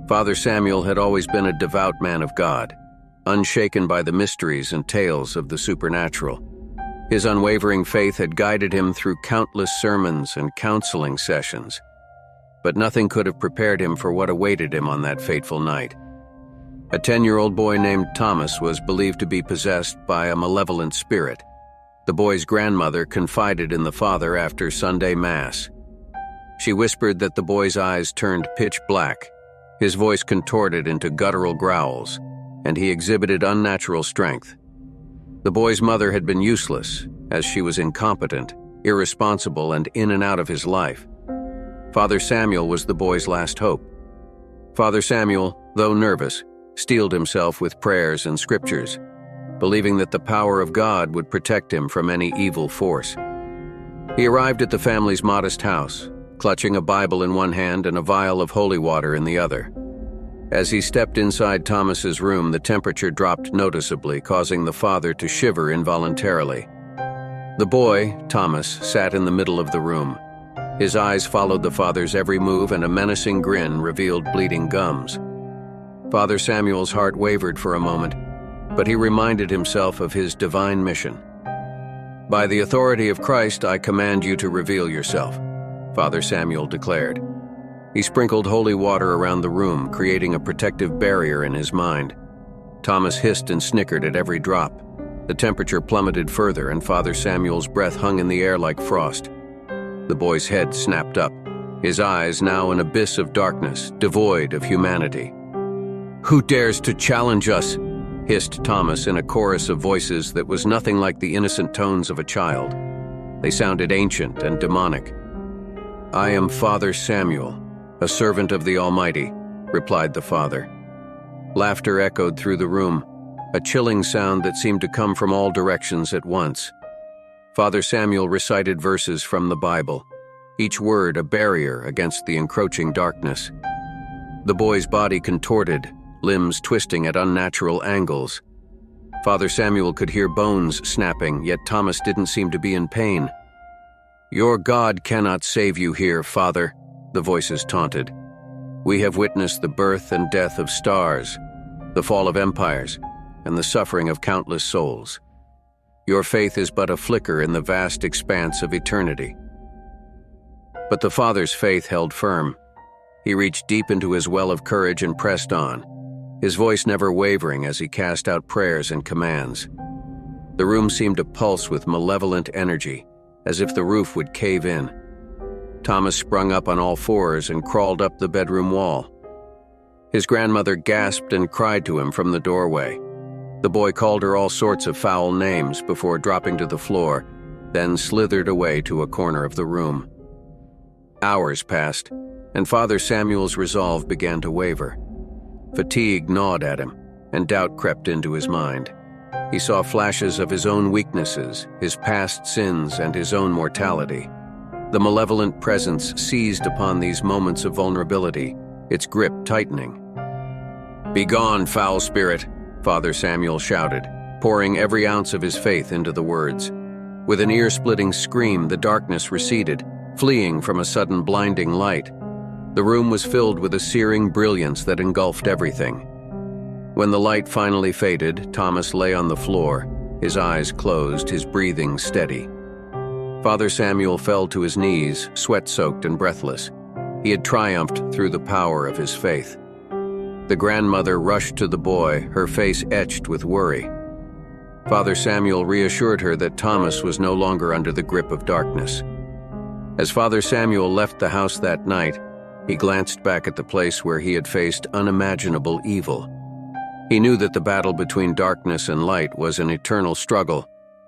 Father Samuel had always been a devout man of God, unshaken by the mysteries and tales of the supernatural. His unwavering faith had guided him through countless sermons and counseling sessions, but nothing could have prepared him for what awaited him on that fateful night. A 10-year-old boy named Thomas was believed to be possessed by a malevolent spirit. The boy's grandmother confided in the father after Sunday Mass. She whispered that the boy's eyes turned pitch black, his voice contorted into guttural growls, and he exhibited unnatural strength. The boy's mother had been useless, as she was incompetent, irresponsible, and in and out of his life. Father Samuel was the boy's last hope. Father Samuel, though nervous, steeled himself with prayers and scriptures, believing that the power of God would protect him from any evil force. He arrived at the family's modest house, clutching a Bible in one hand and a vial of holy water in the other. As he stepped inside Thomas's room, the temperature dropped noticeably, causing the father to shiver involuntarily. The boy, Thomas, sat in the middle of the room. His eyes followed the father's every move, and a menacing grin revealed bleeding gums. Father Samuel's heart wavered for a moment, but he reminded himself of his divine mission. "By the authority of Christ, I command you to reveal yourself," Father Samuel declared. He sprinkled holy water around the room, creating a protective barrier in his mind. Thomas hissed and snickered at every drop. The temperature plummeted further, and Father Samuel's breath hung in the air like frost. The boy's head snapped up, his eyes now an abyss of darkness, devoid of humanity. "Who dares to challenge us?" hissed Thomas in a chorus of voices that was nothing like the innocent tones of a child. They sounded ancient and demonic. "I am Father Samuel, a servant of the Almighty," replied the father. Laughter echoed through the room, a chilling sound that seemed to come from all directions at once. Father Samuel recited verses from the Bible, each word a barrier against the encroaching darkness. The boy's body contorted, limbs twisting at unnatural angles. Father Samuel could hear bones snapping, yet Thomas didn't seem to be in pain. "Your God cannot save you here, Father," the voices taunted. "We have witnessed the birth and death of stars, the fall of empires, and the suffering of countless souls. Your faith is but a flicker in the vast expanse of eternity." But the father's faith held firm. He reached deep into his well of courage and pressed on, his voice never wavering as he cast out prayers and commands. The room seemed to pulse with malevolent energy, as if the roof would cave in. Thomas sprung up on all fours and crawled up the bedroom wall. His grandmother gasped and cried to him from the doorway. The boy called her all sorts of foul names before dropping to the floor, then slithered away to a corner of the room. Hours passed, and Father Samuel's resolve began to waver. Fatigue gnawed at him, and doubt crept into his mind. He saw flashes of his own weaknesses, his past sins, and his own mortality. The malevolent presence seized upon these moments of vulnerability, its grip tightening. "Begone, foul spirit!" Father Samuel shouted, pouring every ounce of his faith into the words. With an ear-splitting scream, the darkness receded, fleeing from a sudden blinding light. The room was filled with a searing brilliance that engulfed everything. When the light finally faded, Thomas lay on the floor, his eyes closed, his breathing steady. Father Samuel fell to his knees, sweat-soaked and breathless. He had triumphed through the power of his faith. The grandmother rushed to the boy, her face etched with worry. Father Samuel reassured her that Thomas was no longer under the grip of darkness. As Father Samuel left the house that night, he glanced back at the place where he had faced unimaginable evil. He knew that the battle between darkness and light was an eternal struggle,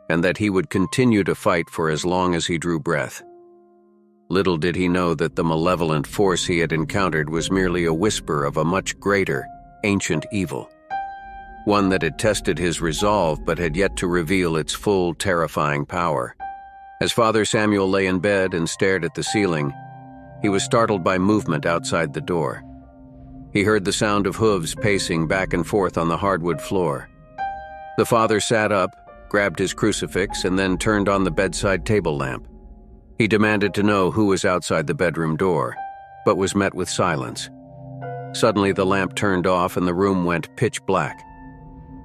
and that he would continue to fight for as long as he drew breath. Little did he know that the malevolent force he had encountered was merely a whisper of a much greater, ancient evil. One that had tested his resolve but had yet to reveal its full, terrifying power. As Father Samuel lay in bed and stared at the ceiling, he was startled by movement outside the door. He heard the sound of hooves pacing back and forth on the hardwood floor. The father sat up, grabbed his crucifix, and then turned on the bedside table lamp. He demanded to know who was outside the bedroom door, but was met with silence. Suddenly the lamp turned off and the room went pitch black.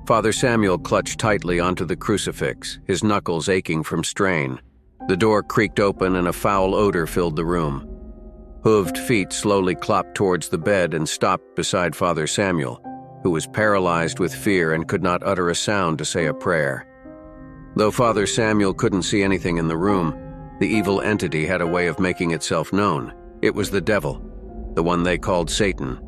Father Samuel clutched tightly onto the crucifix, his knuckles aching from strain. The door creaked open and a foul odor filled the room. Hooved feet slowly clopped towards the bed and stopped beside Father Samuel, who was paralyzed with fear and could not utter a sound to say a prayer. Though Father Samuel couldn't see anything in the room, the evil entity had a way of making itself known. It was the devil, the one they called Satan,